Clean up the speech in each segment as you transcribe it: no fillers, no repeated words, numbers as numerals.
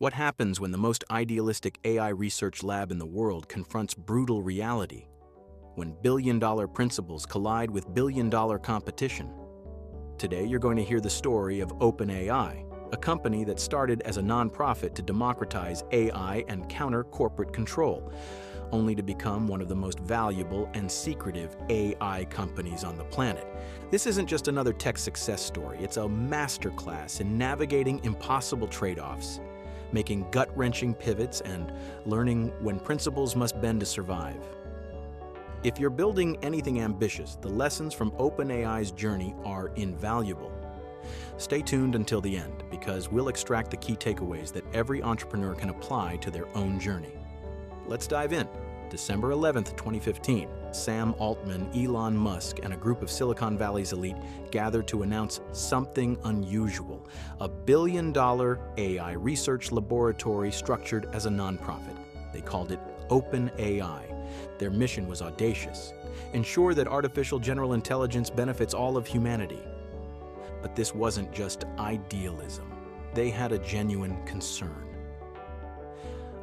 What happens when the most idealistic AI research lab in the world confronts brutal reality? When billion-dollar principles collide with billion-dollar competition? Today, you're going to hear the story of OpenAI, a company that started as a nonprofit to democratize AI and counter corporate control, only to become one of the most valuable and secretive AI companies on the planet. This isn't just another tech success story, it's a masterclass in navigating impossible trade-offs, making gut-wrenching pivots, and learning when principles must bend to survive. If you're building anything ambitious, the lessons from OpenAI's journey are invaluable. Stay tuned until the end, because we'll extract the key takeaways that every entrepreneur can apply to their own journey. Let's dive in. December 11th, 2015, Sam Altman, Elon Musk, and a group of Silicon Valley's elite gathered to announce something unusual, a billion-dollar AI research laboratory structured as a nonprofit. They called it OpenAI. Their mission was audacious: ensure that artificial general intelligence benefits all of humanity. But this wasn't just idealism. They had a genuine concern.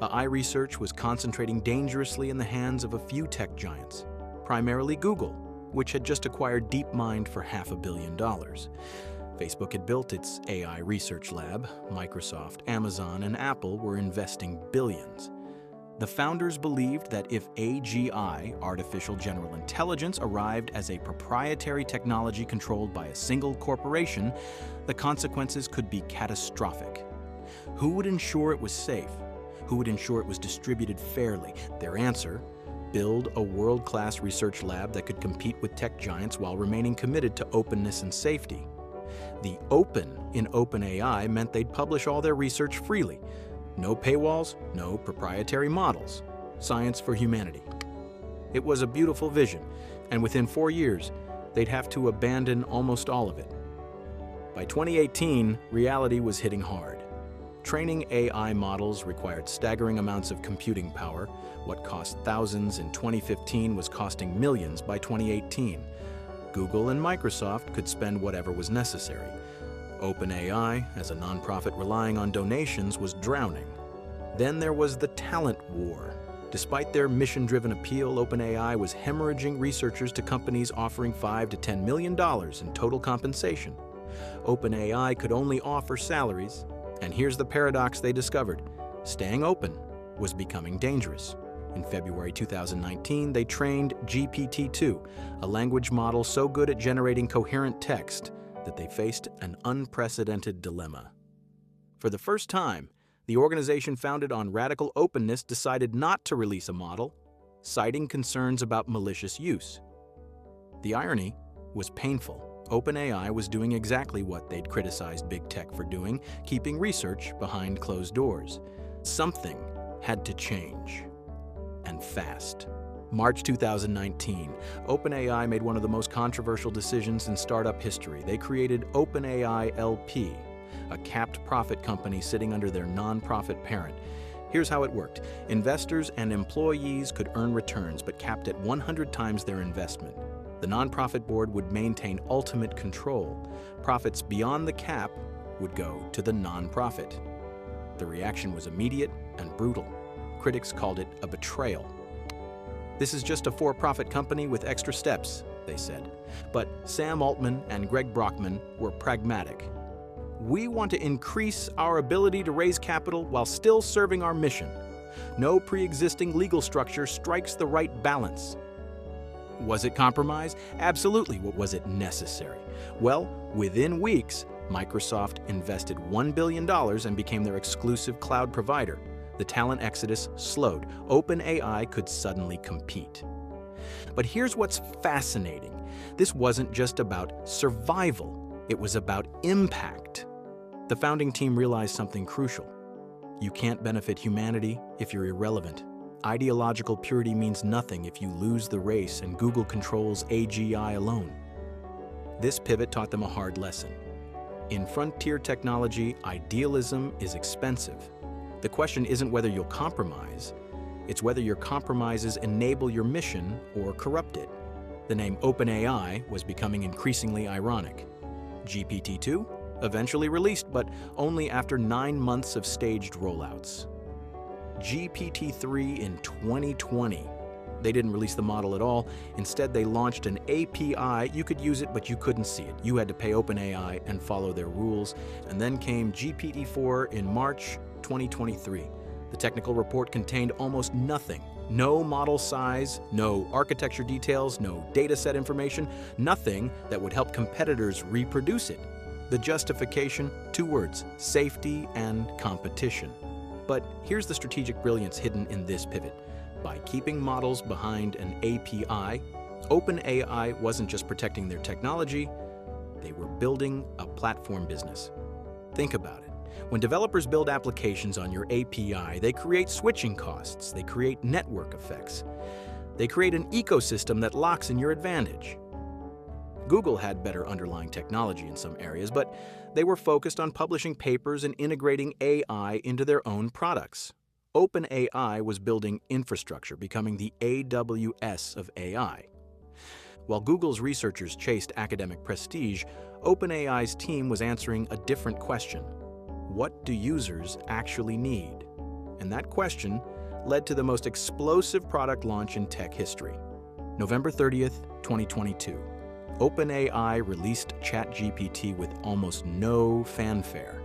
AI research was concentrating dangerously in the hands of a few tech giants, primarily Google, which had just acquired DeepMind for $500 million. Facebook had built its AI research lab. Microsoft, Amazon, and Apple were investing billions. The founders believed that if AGI, artificial general intelligence, arrived as a proprietary technology controlled by a single corporation, the consequences could be catastrophic. Who would ensure it was safe? Who would ensure it was distributed fairly? Their answer: build a world-class research lab that could compete with tech giants while remaining committed to openness and safety. The open in OpenAI meant they'd publish all their research freely. No paywalls, no proprietary models. Science for humanity. It was a beautiful vision, and within 4 years, they'd have to abandon almost all of it. By 2018, reality was hitting hard. Training AI models required staggering amounts of computing power. What cost thousands in 2015 was costing millions by 2018. Google and Microsoft could spend whatever was necessary. OpenAI, as a nonprofit relying on donations, was drowning. Then there was the talent war. Despite their mission-driven appeal, OpenAI was hemorrhaging researchers to companies offering $5 to $10 million in total compensation. OpenAI could only offer salaries. And here's the paradox they discovered: staying open was becoming dangerous. In February 2019, they trained GPT-2, a language model so good at generating coherent text that they faced an unprecedented dilemma. For the first time, the organization founded on radical openness decided not to release a model, citing concerns about malicious use. The irony was painful. OpenAI was doing exactly what they'd criticized big tech for doing, keeping research behind closed doors. Something had to change, and fast. March 2019, OpenAI made one of the most controversial decisions in startup history. They created OpenAI LP, a capped profit company sitting under their nonprofit parent. Here's how it worked. Investors and employees could earn returns, but capped at 100 times their investment. The nonprofit board would maintain ultimate control. Profits beyond the cap would go to the nonprofit. The reaction was immediate and brutal. Critics called it a betrayal. This is just a for-profit company with extra steps, they said. But Sam Altman and Greg Brockman were pragmatic. We want to increase our ability to raise capital while still serving our mission. No pre-existing legal structure strikes the right balance. Was it compromise? Absolutely. What was it necessary? Well, within weeks, Microsoft invested $1 billion and became their exclusive cloud provider. The talent exodus slowed. OpenAI could suddenly compete. But here's what's fascinating. This wasn't just about survival. It was about impact. The founding team realized something crucial. You can't benefit humanity if you're irrelevant. Ideological purity means nothing if you lose the race and Google controls AGI alone. This pivot taught them a hard lesson. In frontier technology, idealism is expensive. The question isn't whether you'll compromise, it's whether your compromises enable your mission or corrupt it. The name OpenAI was becoming increasingly ironic. GPT-2? eventually released, but only after 9 months of staged rollouts. GPT-3 in 2020. They didn't release the model at all. Instead, they launched an API. You could use it, but you couldn't see it. You had to pay OpenAI and follow their rules. And then came GPT-4 in March 2023. The technical report contained almost nothing. No model size, no architecture details, no dataset information, nothing that would help competitors reproduce it. The justification, 2 words, safety and competition. But here's the strategic brilliance hidden in this pivot. By keeping models behind an API, OpenAI wasn't just protecting their technology, they were building a platform business. Think about it. When developers build applications on your API, they create switching costs, they create network effects. They create an ecosystem that locks in your advantage. Google had better underlying technology in some areas, but they were focused on publishing papers and integrating AI into their own products. OpenAI was building infrastructure, becoming the AWS of AI. While Google's researchers chased academic prestige, OpenAI's team was answering a different question. What do users actually need? And that question led to the most explosive product launch in tech history. November 30th, 2022. OpenAI released ChatGPT with almost no fanfare.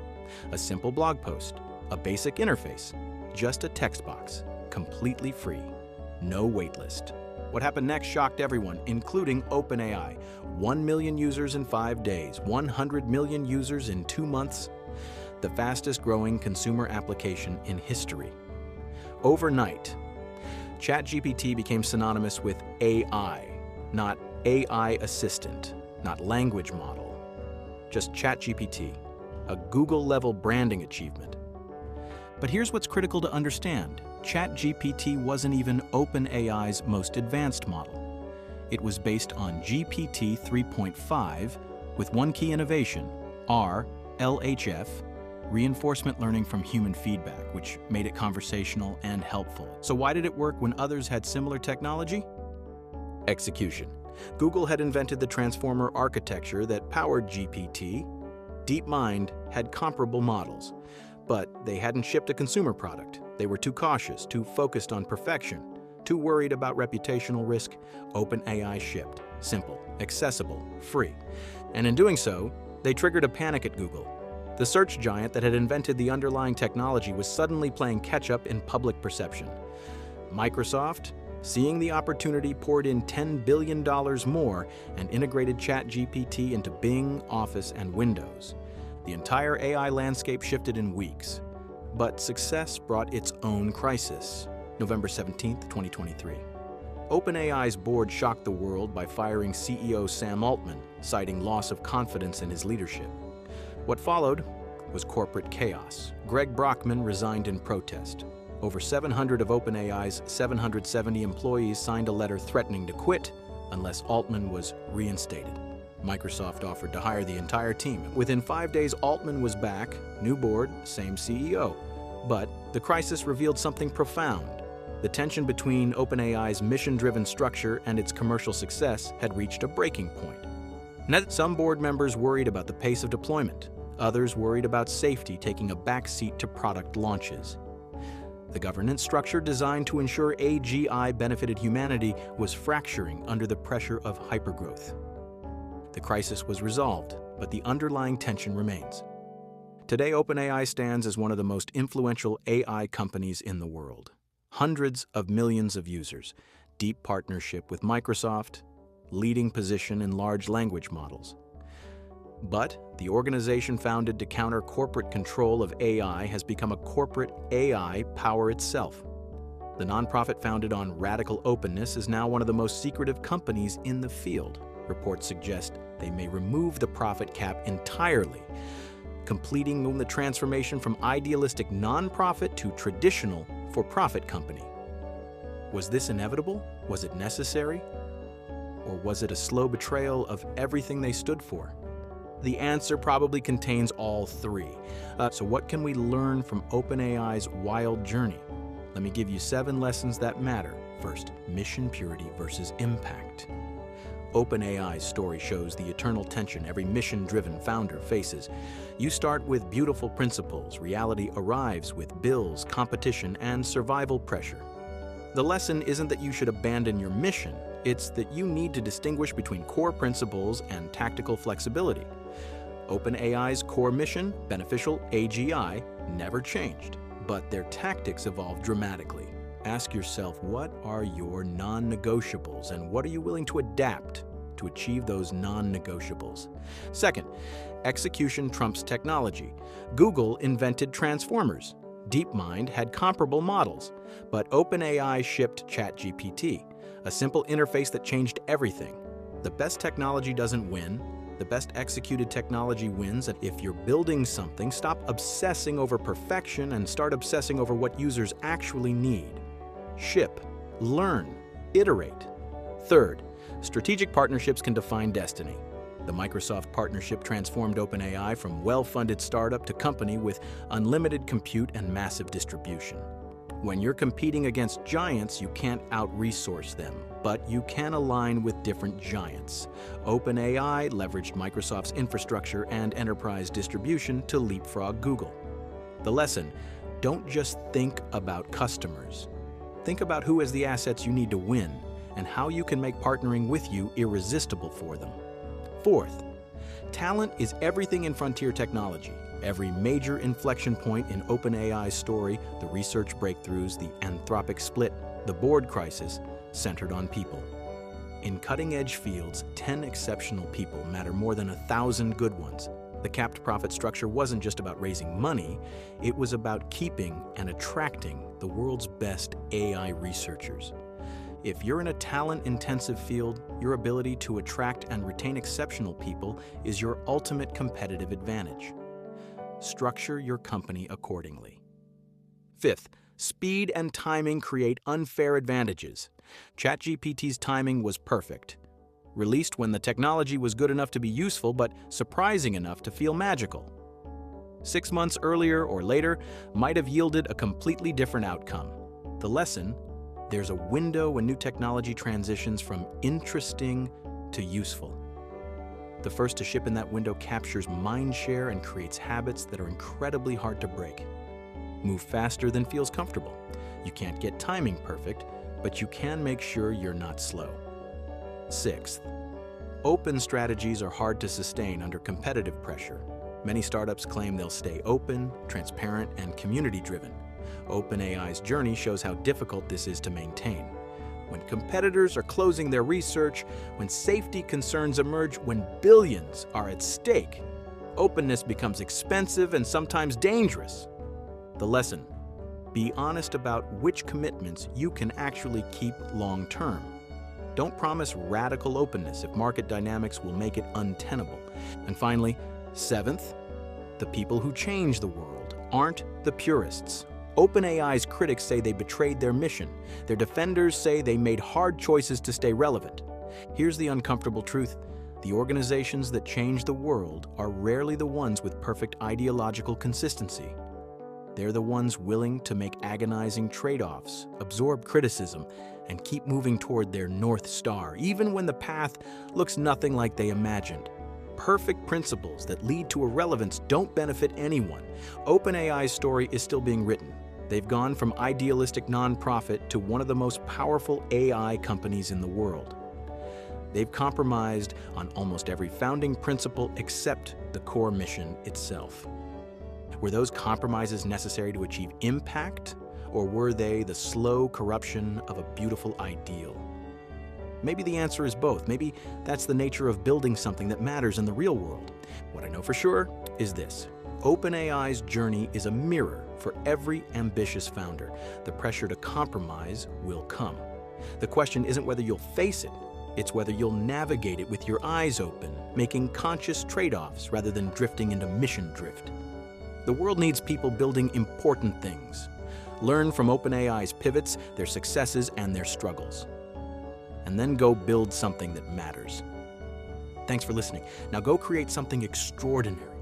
A simple blog post, a basic interface, just a text box, completely free, no waitlist. What happened next shocked everyone, including OpenAI. 1 million users in 5 days, 100 million users in 2 months, the fastest growing consumer application in history. Overnight, ChatGPT became synonymous with AI, not AI assistant, not language model, just ChatGPT, a Google-level branding achievement. But here's what's critical to understand. ChatGPT wasn't even OpenAI's most advanced model. It was based on GPT 3.5 with one key innovation, RLHF, reinforcement learning from human feedback, which made it conversational and helpful. So why did it work when others had similar technology? Execution. Google had invented the transformer architecture that powered GPT. DeepMind had comparable models, but they hadn't shipped a consumer product. They were too cautious, too focused on perfection, too worried about reputational risk. OpenAI shipped. Simple, accessible, free. And in doing so, they triggered a panic at Google. The search giant that had invented the underlying technology was suddenly playing catch-up in public perception. Microsoft, seeing the opportunity, poured in $10 billion more and integrated ChatGPT into Bing, Office, and Windows. The entire AI landscape shifted in weeks. But success brought its own crisis. November 17, 2023. OpenAI's board shocked the world by firing CEO Sam Altman, citing loss of confidence in his leadership. What followed was corporate chaos. Greg Brockman resigned in protest. Over 700 of OpenAI's 770 employees signed a letter threatening to quit unless Altman was reinstated. Microsoft offered to hire the entire team. Within 5 days, Altman was back, new board, same CEO. But the crisis revealed something profound. The tension between OpenAI's mission-driven structure and its commercial success had reached a breaking point. Some board members worried about the pace of deployment. Others worried about safety taking a backseat to product launches. The governance structure designed to ensure AGI benefited humanity was fracturing under the pressure of hypergrowth. The crisis was resolved, but the underlying tension remains. Today, OpenAI stands as one of the most influential AI companies in the world. Hundreds of millions of users, deep partnership with Microsoft, leading position in large language models. But the organization founded to counter corporate control of AI has become a corporate AI power itself. The nonprofit founded on radical openness is now one of the most secretive companies in the field. Reports suggest they may remove the profit cap entirely, completing the transformation from idealistic nonprofit to traditional for-profit company. Was this inevitable? Was it necessary? Or was it a slow betrayal of everything they stood for? The answer probably contains all three. So what can we learn from OpenAI's wild journey? Let me give you 7 lessons that matter. First, mission purity versus impact. OpenAI's story shows the eternal tension every mission-driven founder faces. You start with beautiful principles. Reality arrives with bills, competition, and survival pressure. The lesson isn't that you should abandon your mission. It's that you need to distinguish between core principles and tactical flexibility. OpenAI's core mission, beneficial AGI, never changed, but their tactics evolved dramatically. Ask yourself, what are your non-negotiables and what are you willing to adapt to achieve those non-negotiables? Second, execution trumps technology. Google invented transformers. DeepMind had comparable models, but OpenAI shipped ChatGPT, a simple interface that changed everything. The best technology doesn't win. The best executed technology wins, and if you're building something, stop obsessing over perfection and start obsessing over what users actually need. Ship, learn, iterate. Third, strategic partnerships can define destiny. The Microsoft partnership transformed OpenAI from well-funded startup to company with unlimited compute and massive distribution. When you're competing against giants, you can't out-resource them, but you can align with different giants. OpenAI leveraged Microsoft's infrastructure and enterprise distribution to leapfrog Google. The lesson: don't just think about customers. Think about who has the assets you need to win and how you can make partnering with you irresistible for them. Fourth, talent is everything in frontier technology. Every major inflection point in OpenAI's story, the research breakthroughs, the Anthropic split, the board crisis, centered on people. In cutting-edge fields, 10 exceptional people matter more than 1,000 good ones. The capped profit structure wasn't just about raising money, it was about keeping and attracting the world's best AI researchers. If you're in a talent-intensive field, your ability to attract and retain exceptional people is your ultimate competitive advantage. Structure your company accordingly. Fifth, speed and timing create unfair advantages. ChatGPT's timing was perfect. Released when the technology was good enough to be useful, but surprising enough to feel magical. 6 months earlier or later might have yielded a completely different outcome. The lesson: there's a window when new technology transitions from interesting to useful. The first to ship in that window captures mind share and creates habits that are incredibly hard to break. Move faster than feels comfortable. You can't get timing perfect, but you can make sure you're not slow. Sixth, open strategies are hard to sustain under competitive pressure. Many startups claim they'll stay open, transparent, and community-driven. OpenAI's journey shows how difficult this is to maintain. When competitors are closing their research, when safety concerns emerge, when billions are at stake, openness becomes expensive and sometimes dangerous. The lesson: be honest about which commitments you can actually keep long-term. Don't promise radical openness if market dynamics will make it untenable. And finally, seventh, the people who change the world aren't the purists. OpenAI's critics say they betrayed their mission. Their defenders say they made hard choices to stay relevant. Here's the uncomfortable truth: the organizations that change the world are rarely the ones with perfect ideological consistency. They're the ones willing to make agonizing trade-offs, absorb criticism, and keep moving toward their North Star, even when the path looks nothing like they imagined. Perfect principles that lead to irrelevance don't benefit anyone. OpenAI's story is still being written. They've gone from idealistic nonprofit to one of the most powerful AI companies in the world. They've compromised on almost every founding principle except the core mission itself. Were those compromises necessary to achieve impact, or were they the slow corruption of a beautiful ideal? Maybe the answer is both. Maybe that's the nature of building something that matters in the real world. What I know for sure is this: OpenAI's journey is a mirror for every ambitious founder. The pressure to compromise will come. The question isn't whether you'll face it, it's whether you'll navigate it with your eyes open, making conscious trade-offs rather than drifting into mission drift. The world needs people building important things. Learn from OpenAI's pivots, their successes, and their struggles. And then go build something that matters. Thanks for listening. Now go create something extraordinary.